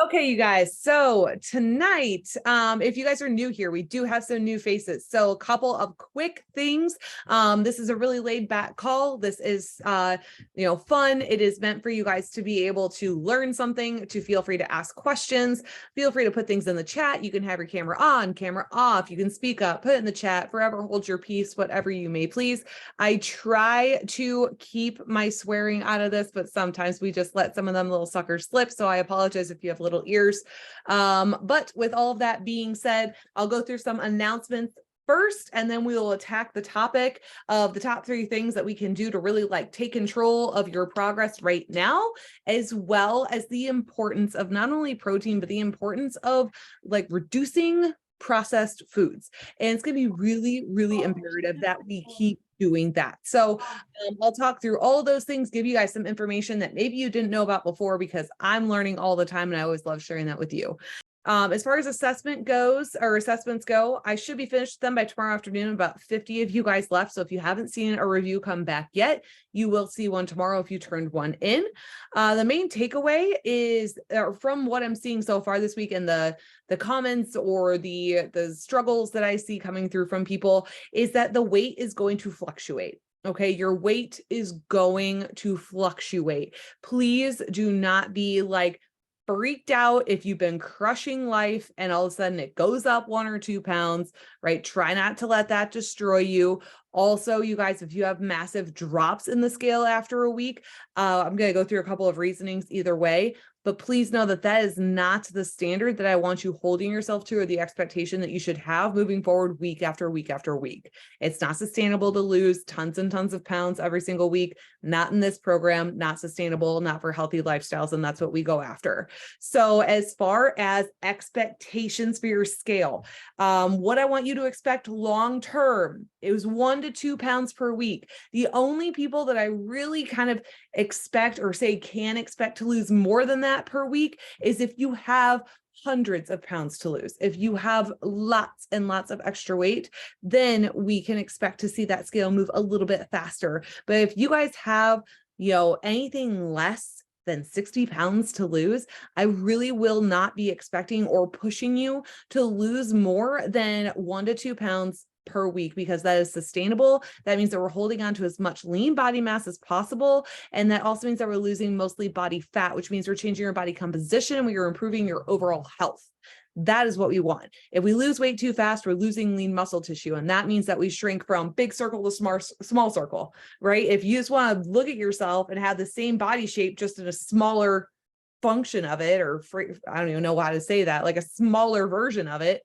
Okay, you guys. So tonight, if you guys are new here, we do have some new faces. So a couple of quick things. This is a really laid back call. This is, fun. It is meant for you guys to be able to learn something, to feel free to ask questions, feel free to put things in the chat. You can have your camera on, camera off. You can speak up, put it in the chat, forever hold your peace, whatever you may please. I try to keep my swearing out of this, but sometimes we just let some of them little suckers slip. So I apologize if you have little ears. But with all of that being said, I'll go through some announcements first, and then we will attack the topic of the top 3 things that we can do to really take control of your progress right now, as well as the importance of not only protein, but the importance of reducing processed foods. And it's going to be really, really imperative that we keep doing that. So I'll talk through all of those things, give you guys some information that maybe you didn't know about before, because I'm learning all the time and I always love sharing that with you. As far as assessments go, I should be finished with them by tomorrow afternoon. About 50 of you guys left. So if you haven't seen a review come back yet, you will see one tomorrow if you turned one in. The main takeaway is from what I'm seeing so far this week in the comments or the struggles that I see coming through from people is that the weight is going to fluctuate. Okay, your weight is going to fluctuate. Please do not be freaked out if you've been crushing life and all of a sudden it goes up 1 or 2 pounds, right? Try not to let that destroy you. Also, you guys, if you have massive drops in the scale after a week, I'm going to go through a couple of reasonings either way, but please know that that is not the standard that I want you holding yourself to, or the expectation that you should have moving forward week after week after week. It's not sustainable to lose tons and tons of pounds every single week. Not in this program, not sustainable, not for healthy lifestyles. And that's what we go after. So as far as expectations for your scale, what I want you to expect long-term is 1 to 2 pounds per week. The only people that I really kind of expect or say can expect to lose more than that per week is if you have hundreds of pounds to lose. If you have lots and lots of extra weight, then we can expect to see that scale move a little bit faster. But if you guys have, anything less than 60 pounds to lose, I really will not be expecting or pushing you to lose more than 1 to 2 pounds per week, because that is sustainable. That means that we're holding on to as much lean body mass as possible. And that also means that we're losing mostly body fat, which means we're changing your body composition. We are improving your overall health. That is what we want. If we lose weight too fast, we're losing lean muscle tissue. And that means that we shrink from big circle to small circle, right? If you just want to look at yourself and have the same body shape, just in a smaller function of it, or I don't even know how to say that, like a smaller version of it,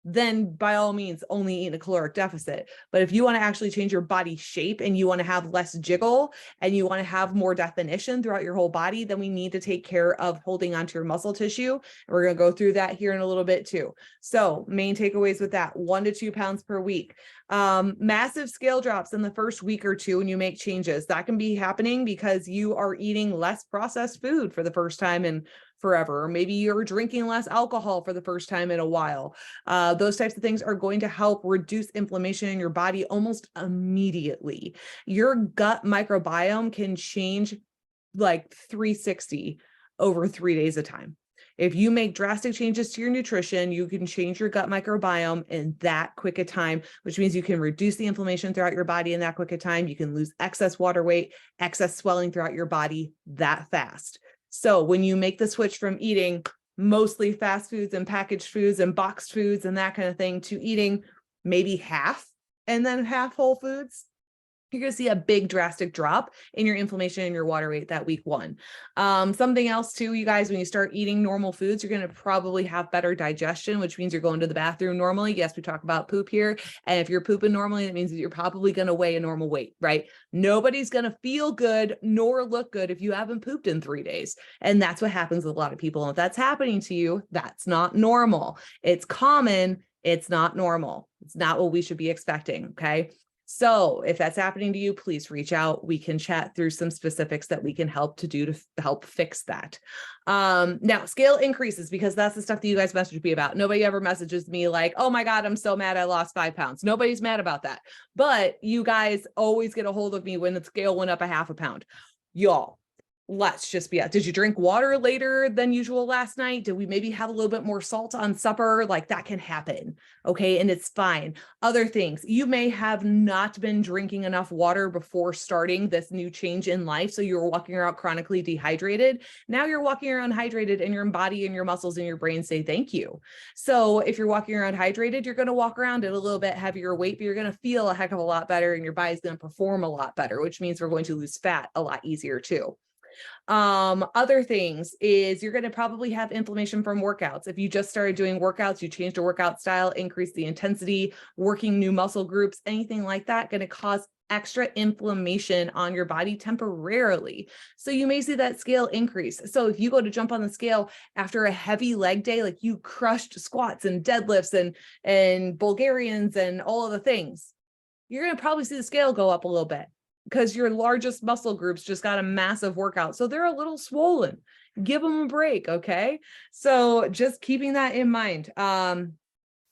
then by all means only eat a caloric deficit. But if you want to actually change your body shape and you want to have less jiggle and you want to have more definition throughout your whole body, then we need to take care of holding onto your muscle tissue. And we're going to go through that here in a little bit too. So main takeaways with that: 1 to 2 pounds per week. Massive scale drops in the first week or two when you make changes. That can be happening because you are eating less processed food for the first time in forever, or maybe you're drinking less alcohol for the first time in a while. Those types of things are going to help reduce inflammation in your body almost immediately. Your gut microbiome can change 360 over 3 days of time. If you make drastic changes to your nutrition, you can change your gut microbiome in that quick a time, which means you can reduce the inflammation throughout your body in that quick a time. You can lose excess water weight, excess swelling throughout your body that fast. So when you make the switch from eating mostly fast foods and packaged foods and boxed foods and that kind of thing to eating maybe half and then half whole foods, you're going to see a big drastic drop in your inflammation and your water weight that week 1. Something else too, you guys, when you start eating normal foods, you're going to probably have better digestion, which means you're going to the bathroom normally. Yes, we talk about poop here. And if you're pooping normally, that means that you're probably going to weigh a normal weight, right? Nobody's going to feel good nor look good if you haven't pooped in 3 days. And that's what happens with a lot of people. And if that's happening to you, that's not normal. It's common. It's not normal. It's not what we should be expecting. Okay. So if that's happening to you, please reach out. We can chat through some specifics that we can help to help fix that. Now, scale increases, because that's the stuff that you guys message me about. Nobody ever messages me like, oh my God, I'm so mad I lost 5 pounds. Nobody's mad about that. But you guys always get a hold of me when the scale went up a half a pound. Y'all, Let's just be, did you drink water later than usual last night? Did we maybe have a little bit more salt on supper? Like that can happen. Okay. And it's fine. Other things, you may have not been drinking enough water before starting this new change in life. So you were walking around chronically dehydrated. Now you're walking around hydrated and your body and your muscles and your brain say thank you. So if you're walking around hydrated, you're going to walk around at a little bit heavier weight, but you're going to feel a heck of a lot better and your body's going to perform a lot better, which means we're going to lose fat a lot easier too. Other things is you're going to probably have inflammation from workouts. If you just started doing workouts, you changed a workout style, increase the intensity, working new muscle groups, anything like that, going to cause extra inflammation on your body temporarily. So you may see that scale increase. So if you go to jump on the scale after a heavy leg day, like you crushed squats and deadlifts and Bulgarians and all of the things, you're going to probably see the scale go up a little bit, because your largest muscle groups just got a massive workout. So they're a little swollen. Give them a break. Okay. So just keeping that in mind.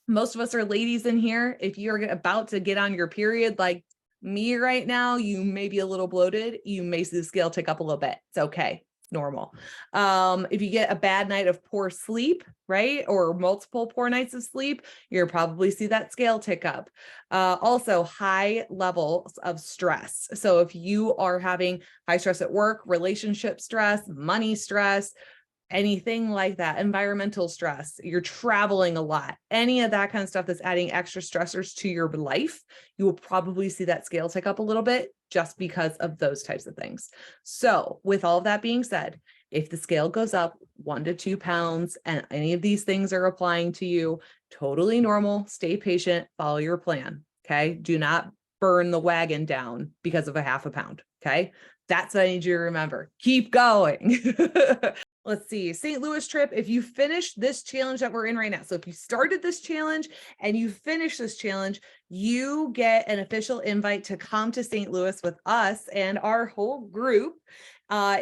Most of us are ladies in here. If you're about to get on your period, like me right now, you may be a little bloated. You may see the scale tick up a little bit. It's okay. Normal. If you get a bad night of poor sleep, right, or multiple poor nights of sleep, you'll probably see that scale tick up. Also, high levels of stress. So if you are having high stress at work, relationship stress, money stress, anything like that, environmental stress, you're traveling a lot, any of that kind of stuff that's adding extra stressors to your life, you will probably see that scale tick up a little bit just because of those types of things. So with all of that being said, if the scale goes up 1 to 2 pounds and any of these things are applying to you, totally normal, stay patient, follow your plan. Okay. Do not burn the wagon down because of a half a pound. Okay. That's what I need you to remember. Keep going. Let's see, St. Louis trip. If you finish this challenge that we're in right now, so if you started this challenge and you finish this challenge, you get an official invite to come to St. Louis with us and our whole group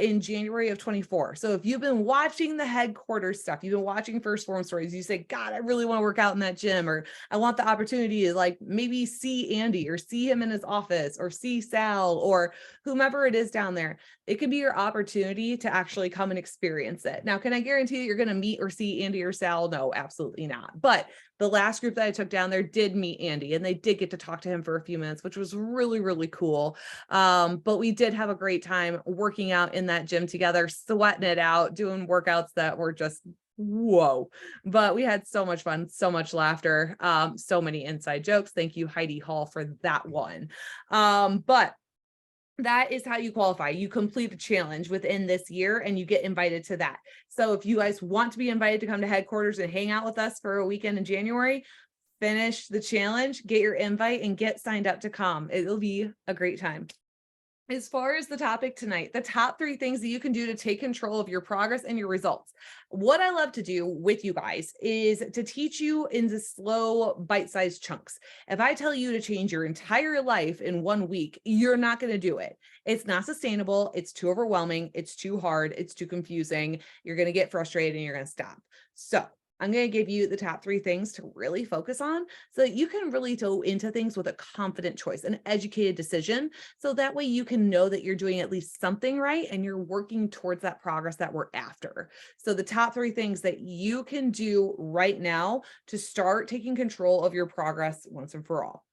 in January of 24. So if you've been watching the headquarters stuff, you've been watching First Form Stories, you say, God, I really want to work out in that gym, or I want the opportunity to like maybe see Andy or see him in his office or see Sal or whomever it is down there. It could be your opportunity to actually come and experience it. Now, can I guarantee that you're going to meet or see Andy or Sal? No, absolutely not. But the last group that I took down there did meet Andy and they did get to talk to him for a few minutes, which was really, really cool. But we did have a great time working out in that gym together, sweating it out, doing workouts that were just whoa, but we had so much fun, so much laughter, so many inside jokes. Thank you, Heidi Hall, for that one. But that is how you qualify. You complete a challenge within this year and you get invited to that. So if you guys want to be invited to come to headquarters and hang out with us for a weekend in January, finish the challenge, get your invite and get signed up to come. It'll be a great time. As far as the topic tonight, the top 3 things that you can do to take control of your progress and your results. What I love to do with you guys is to teach you in the slow bite-sized chunks. If I tell you to change your entire life in 1 week, you're not going to do it. It's not sustainable. It's too overwhelming. It's too hard. It's too confusing. You're going to get frustrated and you're going to stop. So I'm going to give you the top 3 things to really focus on so that you can really go into things with a confident choice, an educated decision. So that way you can know that you're doing at least something right and you're working towards that progress that we're after. So the top 3 things that you can do right now to start taking control of your progress once and for all.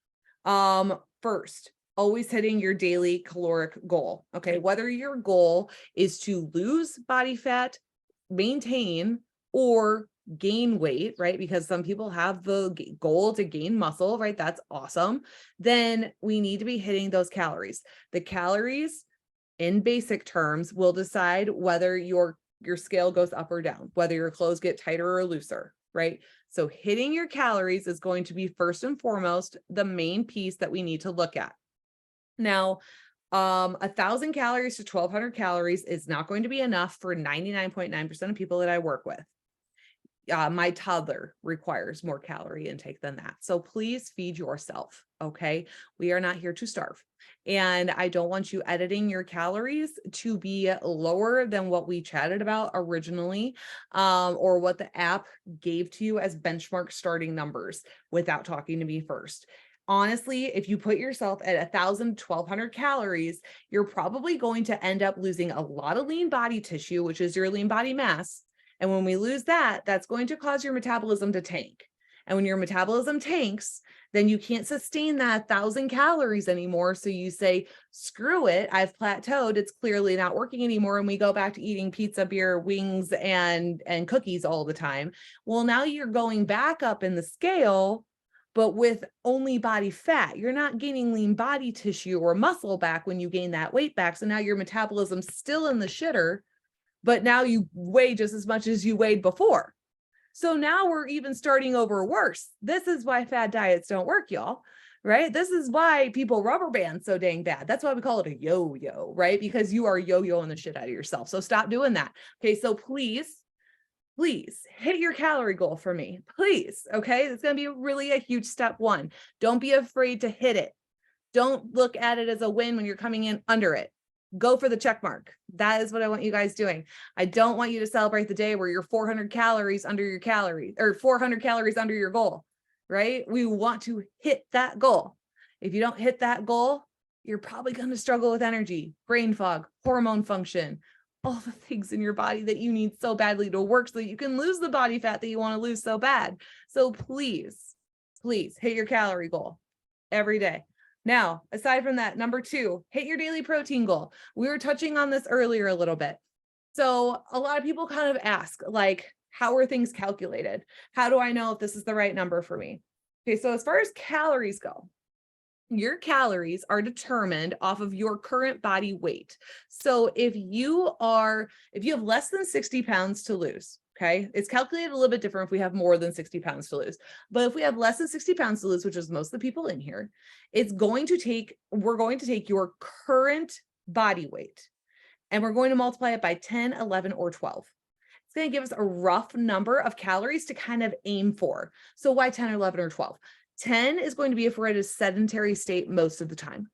First, always hitting your daily caloric goal. Okay. Whether your goal is to lose body fat, maintain, or gain weight, right? Because some people have the goal to gain muscle, right? That's awesome. Then we need to be hitting those calories. The calories in basic terms will decide whether your scale goes up or down, whether your clothes get tighter or looser, right? So hitting your calories is going to be first and foremost the main piece that we need to look at. Now, 1,000 calories to 1,200 calories is not going to be enough for 99.9% of people that I work with. My toddler requires more calorie intake than that. So please feed yourself. Okay. We are not here to starve. And I don't want you editing your calories to be lower than what we chatted about originally, or what the app gave to you as benchmark starting numbers without talking to me first. honestly, if you put yourself at 1,000, 1,200 calories, you're probably going to end up losing a lot of lean body tissue, which is your lean body mass. And when we lose that, that's going to cause your metabolism to tank. And when your metabolism tanks, then you can't sustain that 1,000 calories anymore. So you say, screw it, I've plateaued. It's clearly not working anymore. And we go back to eating pizza, beer, wings, and cookies all the time. Well, now you're going back up in the scale, but with only body fat. You're not gaining lean body tissue or muscle back when you gain that weight back. So now your metabolism's still in the shitter, but now you weigh just as much as you weighed before. So now we're even starting over worse. This is why fad diets don't work, y'all, right? This is why people rubber band so dang bad. That's why we call it a yo-yo, right? Because you are yo-yoing the shit out of yourself. So stop doing that. Okay, so please hit your calorie goal for me, please. Okay, it's going to be really a huge step one. Don't be afraid to hit it. Don't look at it as a win when you're coming in under it. Go for the check mark. That is what I want you guys doing. I don't want you to celebrate the day where you're 400 calories under your calories, or 400 calories under your goal, right? We want to hit that goal. If you don't hit that goal, you're probably going to struggle with energy, brain fog, hormone function, all the things in your body that you need so badly to work so that you can lose the body fat that you want to lose so bad. So please hit your calorie goal every day. Now, aside from that, number 2, hit your daily protein goal. We were touching on this earlier a little bit. So a lot of people kind of ask, like, how are things calculated? How do I know if this is the right number for me? Okay, so as far as calories go, your calories are determined off of your current body weight. So if you have less than 60 pounds to lose, okay, it's calculated a little bit different if we have more than 60 pounds to lose. But if we have less than 60 pounds to lose, which is most of the people in here, we're going to take your current body weight and we're going to multiply it by 10, 11, or 12. It's going to give us a rough number of calories to kind of aim for. So why 10, 11, or 12? 10 is going to be if we're at a sedentary state most of the time,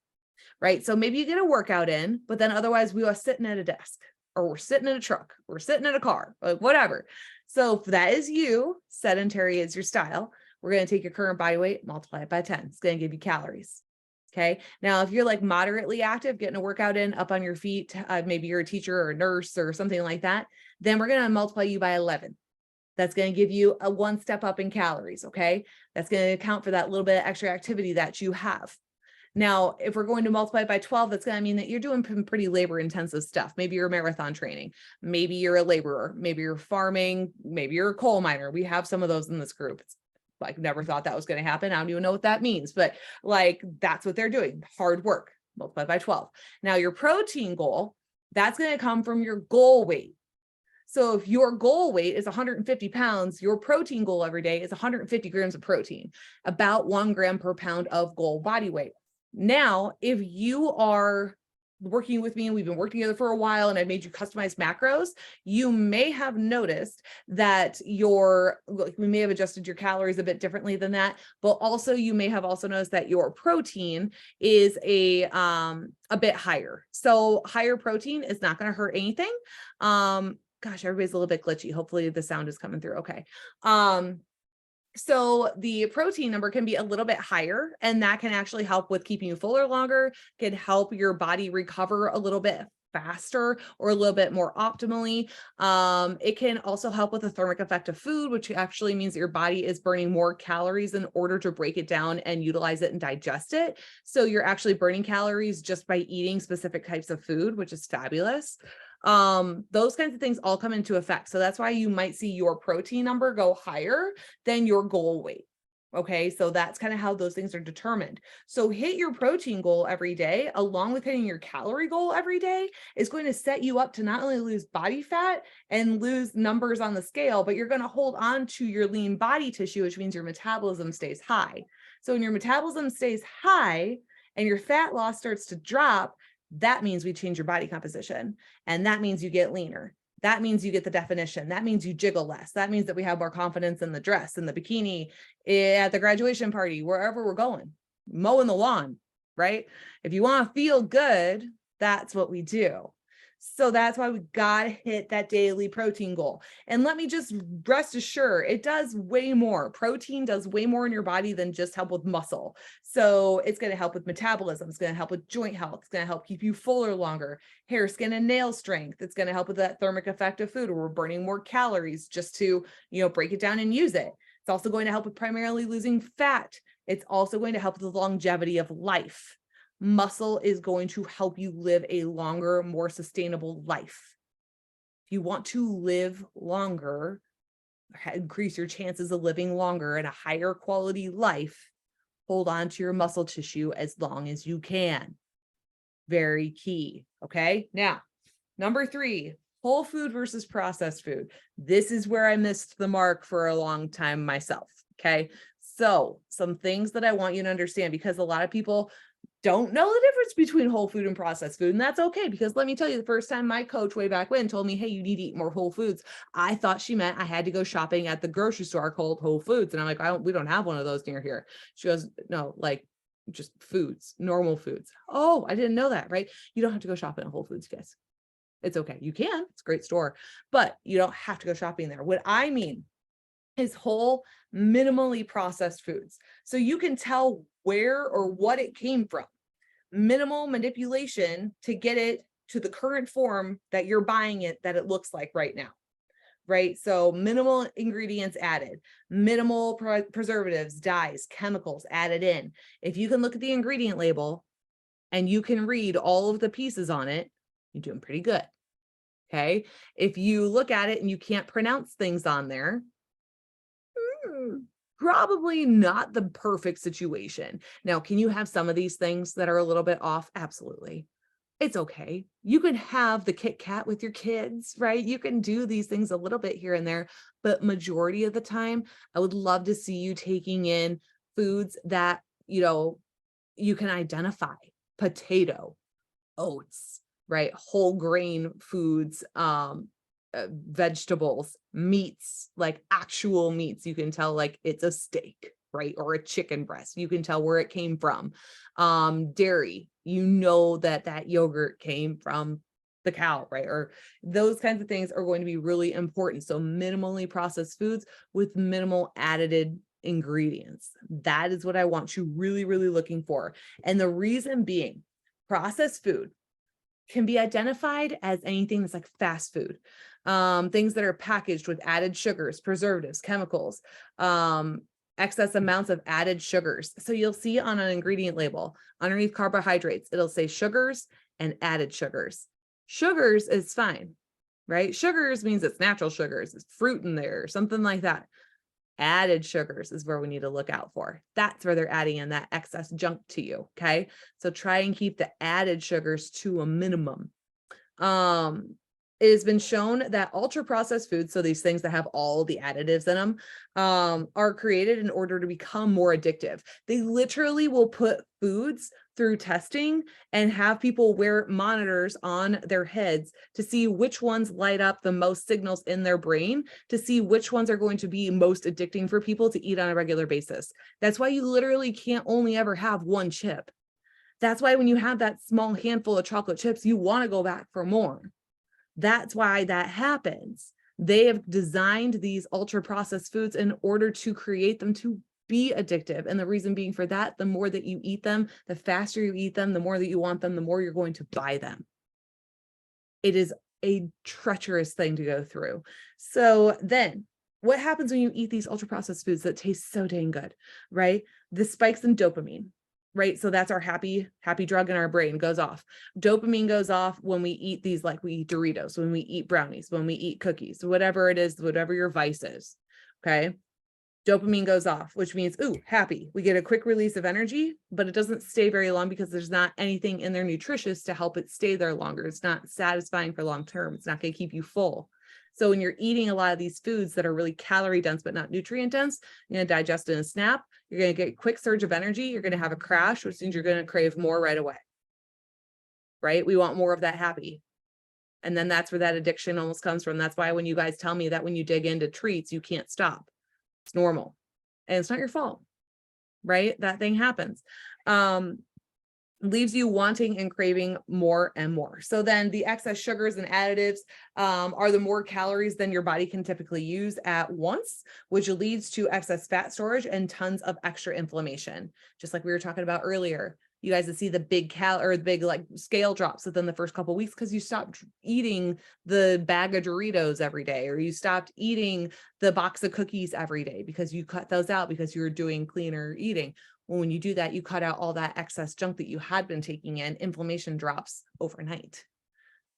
right? So maybe you get a workout in, but then otherwise we are sitting at a desk, or we're sitting in a truck, we're sitting in a car, like whatever. So if that is you, sedentary is your style, we're going to take your current body weight, multiply it by 10. It's going to give you calories. Okay. Now, if you're like moderately active, getting a workout in up on your feet, maybe you're a teacher or a nurse or something like that, then we're going to multiply you by 11. That's going to give you a 1 step up in calories. Okay. That's going to account for that little bit of extra activity that you have. Now, if we're going to multiply by 12, that's going to mean that you're doing pretty labor intensive stuff. Maybe you're marathon training. Maybe you're a laborer. Maybe you're farming. Maybe you're a coal miner. We have some of those in this group. It's like, never thought that was going to happen. I don't even know what that means, but like, that's what they're doing. Hard work, multiplied by 12. Now your protein goal, that's going to come from your goal weight. So if your goal weight is 150 pounds, your protein goal every day is 150 grams of protein, about 1 gram per pound of goal body weight. Now, if you are working with me and we've been working together for a while and I've made you customized macros, you may have noticed that we may have adjusted your calories a bit differently than that, but also you may have also noticed that your protein is a bit higher. So higher protein is not going to hurt anything. Gosh, everybody's a little bit glitchy. Hopefully the sound is coming through. Okay. So the protein number can be a little bit higher, and that can actually help with keeping you fuller longer, can help your body recover a little bit faster or a little bit more optimally. It can also help with the thermic effect of food, which actually means that your body is burning more calories in order to break it down and utilize it and digest it. So you're actually burning calories just by eating specific types of food, which is fabulous. Those kinds of things all come into effect. So that's why you might see your protein number go higher than your goal weight. Okay. So that's kind of how those things are determined. So hit your protein goal every day, along with hitting your calorie goal every day, is going to set you up to not only lose body fat and lose numbers on the scale, but you're going to hold on to your lean body tissue, which means your metabolism stays high. So when your metabolism stays high and your fat loss starts to drop, that means we change your body composition, and that means you get leaner. That means you get the definition. That means you jiggle less. That means that we have more confidence in the dress, in the bikini, at the graduation party, wherever we're going, mowing the lawn, right? If you want to feel good, that's what we do. So that's why we got to hit that daily protein goal. And let me just rest assured, it does way more. Protein does way more in your body than just help with muscle. So it's going to help with metabolism. It's going to help with joint health. It's going to help keep you fuller longer, hair, skin, and nail strength. It's going to help with that thermic effect of food, where we're burning more calories just to, break it down and use it. It's also going to help with primarily losing fat. It's also going to help with the longevity of life. Muscle is going to help you live a longer, more sustainable life. If you want to live longer, increase your chances of living longer and a higher quality life, hold on to your muscle tissue as long as you can. Very key. Okay. Now, number 3, whole food versus processed food. This is where I missed the mark for a long time myself. Okay. So some things that I want you to understand, because a lot of people don't know the difference between whole food and processed food. And that's okay, because let me tell you, the first time my coach way back when told me, hey, you need to eat more whole foods, I thought she meant I had to go shopping at the grocery store called Whole Foods. And I'm like, we don't have one of those near here. She goes, no, like just foods, normal foods. Oh, I didn't know that, right? You don't have to go shopping at Whole Foods, guys. It's okay. You can, it's a great store, but you don't have to go shopping there. What I mean is whole, minimally processed foods. So you can tell where or what it came from. Minimal manipulation to get it to the current form that you're buying it, that it looks like right now, right? So minimal ingredients added, minimal preservatives, dyes, chemicals added in. If you can look at the ingredient label and you can read all of the pieces on it, you're doing pretty good. Okay. If you look at it and you can't pronounce things on there, probably not the perfect situation. Now, can you have some of these things that are a little bit off? Absolutely. It's okay. You can have the Kit Kat with your kids, right? You can do these things a little bit here and there, but majority of the time, I would love to see you taking in foods that, you can identify: potato, oats, right? Whole grain foods, vegetables, meats, like actual meats. You can tell like it's a steak, right? Or a chicken breast. You can tell where it came from. Dairy, that yogurt came from the cow, right? Or those kinds of things are going to be really important. So minimally processed foods with minimal added ingredients. That is what I want you really, really looking for. And the reason being, processed food can be identified as anything that's like fast food, things that are packaged with added sugars, preservatives, chemicals, excess amounts of added sugars. So you'll see on an ingredient label underneath carbohydrates, it'll say sugars and added sugars. Sugars is fine, right? Sugars means it's natural sugars, it's fruit in there, something like that. Added sugars is where we need to look out for. That's where they're adding in that excess junk to you. Okay. So try and keep the added sugars to a minimum. It has been shown that ultra processed foods, so these things that have all the additives in them, are created in order to become more addictive. They literally will put foods through testing and have people wear monitors on their heads to see which ones light up the most signals in their brain, to see which ones are going to be most addicting for people to eat on a regular basis. That's why you literally can't only ever have one chip. That's why when you have that small handful of chocolate chips, you want to go back for more. That's why that happens. They have designed these ultra processed foods in order to create them to be addictive. And the reason being for that, the more that you eat them, the faster you eat them, the more that you want them, the more you're going to buy them. It is a treacherous thing to go through. So then what happens when you eat these ultra processed foods that taste so dang good, right? The spikes in dopamine, right? So that's our happy drug in our brain goes off. Dopamine goes off when we eat these, like we eat Doritos, when we eat brownies, when we eat cookies, whatever it is, whatever your vice is. Okay. Dopamine goes off, which means, ooh, happy. We get a quick release of energy, but it doesn't stay very long because there's not anything in there nutritious to help it stay there longer. It's not satisfying for long term. It's not going to keep you full. So when you're eating a lot of these foods that are really calorie dense, but not nutrient dense, you're going to digest in a snap. You're going to get a quick surge of energy. You're going to have a crash, which means you're going to crave more right away. Right? We want more of that happy. And then that's where that addiction almost comes from. That's why when you guys tell me that when you dig into treats, you can't stop. It's normal. And it's not your fault. Right? That thing happens. leaves you wanting and craving more and more. So then the excess sugars and additives are the more calories than your body can typically use at once, which leads to excess fat storage and tons of extra inflammation. Just like we were talking about earlier, you guys would see the big like scale drops within the first couple of weeks because you stopped eating the bag of Doritos every day, or you stopped eating the box of cookies every day because you cut those out because you were doing cleaner eating. Well, when you do that, you cut out all that excess junk that you had been taking in, inflammation drops overnight,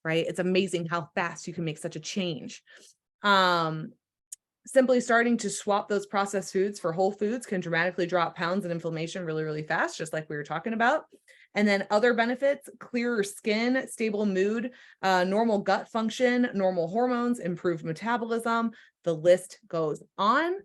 right? It's amazing how fast you can make such a change. Simply starting to swap those processed foods for whole foods can dramatically drop pounds and inflammation really, really fast, just like we were talking about. And then other benefits: clearer skin, stable mood, normal gut function, normal hormones, improved metabolism. The list goes on.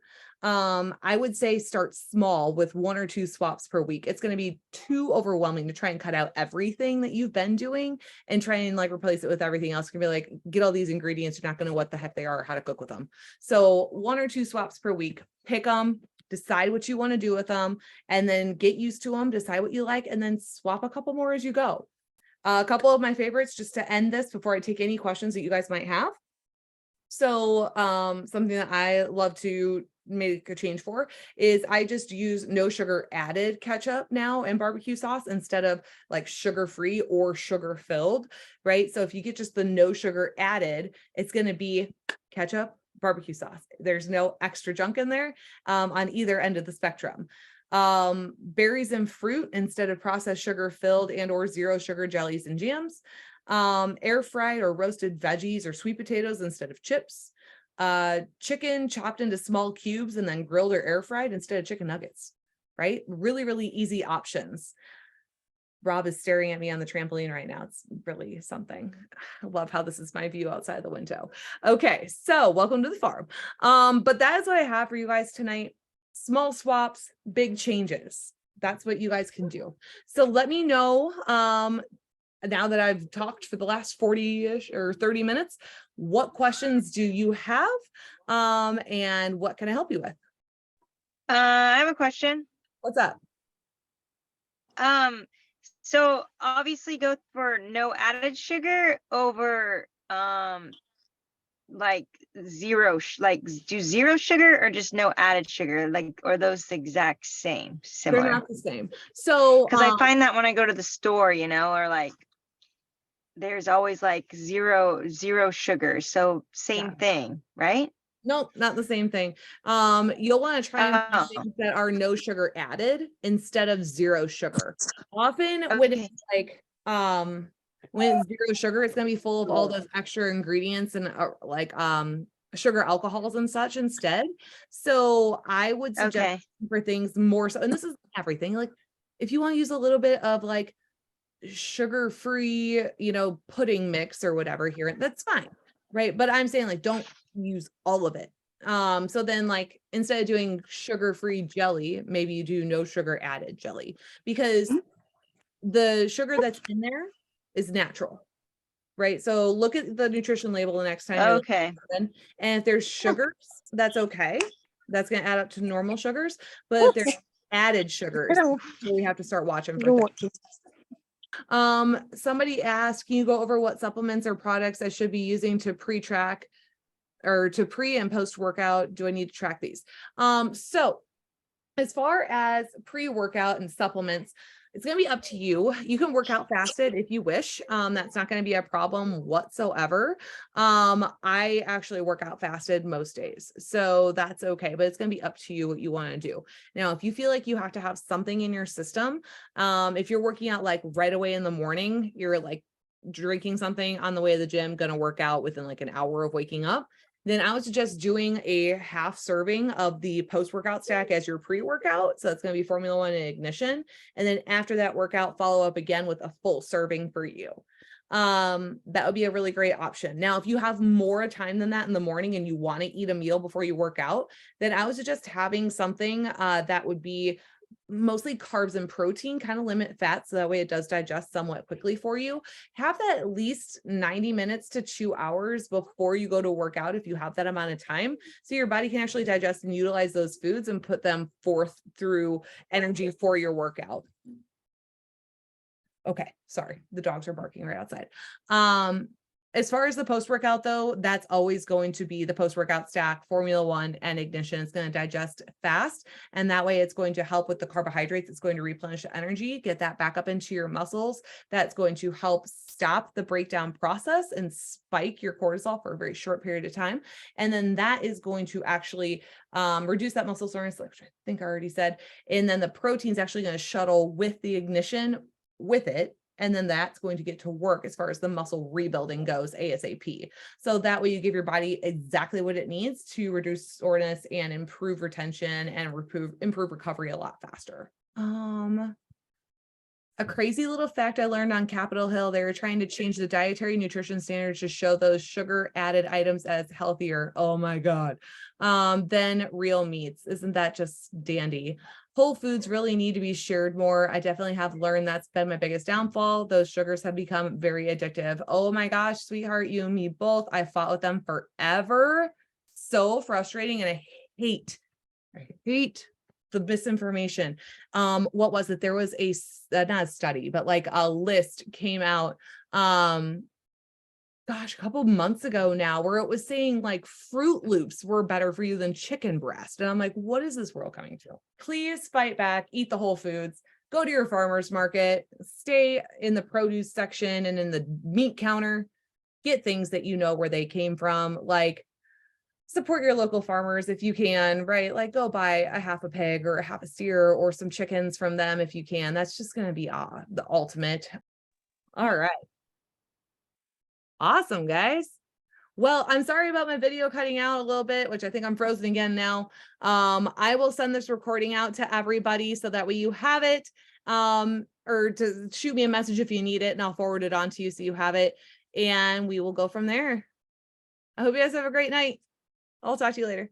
I would say start small with 1 or 2 swaps per week. It's going to be too overwhelming to try and cut out everything that you've been doing and try and like replace it with everything else. It's going to be like, get all these ingredients. You're not going to know what the heck they are or how to cook with them. So 1 or 2 swaps per week, pick them, decide what you want to do with them, and then get used to them, decide what you like, and then swap a couple more as you go. A couple of my favorites just to end this before I take any questions that you guys might have. So something that I love to make a change for is I just use no sugar added ketchup now and barbecue sauce instead of like sugar free or sugar filled, right? So if you get just the no sugar added, it's going to be ketchup, barbecue sauce. There's no extra junk in there on either end of the spectrum. Berries and fruit instead of processed sugar filled and or zero sugar jellies and jams. Air fried or roasted veggies or sweet potatoes instead of chips. Chicken chopped into small cubes and then grilled or air fried instead of chicken nuggets, right? Really, really easy options. Rob is staring at me on the trampoline right now. It's really something. I love how this is my view outside the window. Okay, so welcome to the farm. But that is what I have for you guys tonight. Small swaps, big changes. That's what you guys can do. So let me know, now that I've talked for the last 40-ish or 30 minutes, what questions do you have? And what can I help you with? I have a question. What's up? So obviously go for no added sugar over like do zero sugar or just no added sugar, like, or those the exact same, similar? They're not the same. So because I find that when I go to the store, or like there's always like zero sugar, so same thing, right? Nope, not the same thing. You'll want to try and find things that are no sugar added instead of zero sugar. Often when it's like when it's zero sugar, it's going to be full of all those extra ingredients and like sugar alcohols and such instead. So I would suggest for things more so, and this is everything, like if you want to use a little bit of like sugar-free, pudding mix or whatever here, that's fine, right? But I'm saying like don't use all of it. So then like instead of doing sugar-free jelly, maybe you do no sugar added jelly, because the sugar that's in there is natural, right? So look at the nutrition label the next time. And if there's sugars, that's okay. That's going to add up to normal sugars, but if there's added sugars, so we have to start watching for that. Somebody asked, can you go over what supplements or products I should be using to pre-track or to pre and post workout? Do I need to track these? So as far as pre-workout and supplements, it's going to be up to you. You can work out fasted if you wish. That's not going to be a problem whatsoever. I actually work out fasted most days, so that's okay, but it's going to be up to you what you want to do. Now, if you feel like you have to have something in your system, if you're working out like right away in the morning, you're like drinking something on the way to the gym, going to work out within like an hour of waking up, then I would suggest doing a half serving of the post-workout stack as your pre-workout. So that's going to be Formula One and Ignition. And then after that workout, follow up again with a full serving for you. That would be a really great option. Now, if you have more time than that in the morning and you want to eat a meal before you work out, then I would suggest having something that would be mostly carbs and protein, kind of limit fat, so that way it does digest somewhat quickly for you. Have that at least 90 minutes to 2 hours before you go to work out, if you have that amount of time, so your body can actually digest and utilize those foods and put them forth through energy for your workout. Okay, sorry, the dogs are barking right outside. As far as the post-workout though, that's always going to be the post-workout stack, Formula One and Ignition. It's going to digest fast, and that way it's going to help with the carbohydrates. It's going to replenish the energy, get that back up into your muscles. That's going to help stop the breakdown process and spike your cortisol for a very short period of time. And then that is going to actually reduce that muscle soreness, like I think I already said. And then the protein's actually going to shuttle with the ignition with it. And then that's going to get to work as far as the muscle rebuilding goes ASAP. So that way you give your body exactly what it needs to reduce soreness and improve retention and improve recovery a lot faster. A crazy little fact I learned on Capitol Hill, they were trying to change the dietary nutrition standards to show those sugar added items as healthier. Oh my God. Than real meats. Isn't that just dandy? Whole foods really need to be shared more. I definitely have learned that's been my biggest downfall. Those sugars have become very addictive. Oh my gosh, sweetheart, you and me both. I fought with them forever. So frustrating. And I hate the misinformation. What was it? There was not a study, but like a list came out, gosh, a couple months ago now, where it was saying like Fruit Loops were better for you than chicken breast. And I'm like, what is this world coming to? Please fight back, eat the whole foods, go to your farmer's market, stay in the produce section and in the meat counter, get things that you know where they came from. Like, support your local farmers if you can, right? Like go buy a half a pig or a half a steer or some chickens from them if you can. That's just going to be the ultimate. All right. Awesome, guys. Well, I'm sorry about my video cutting out a little bit, which I think I'm frozen again now. I will send this recording out to everybody so that way you have it, or to shoot me a message if you need it and I'll forward it on to you so you have it, and we will go from there. I hope you guys have a great night. I'll talk to you later.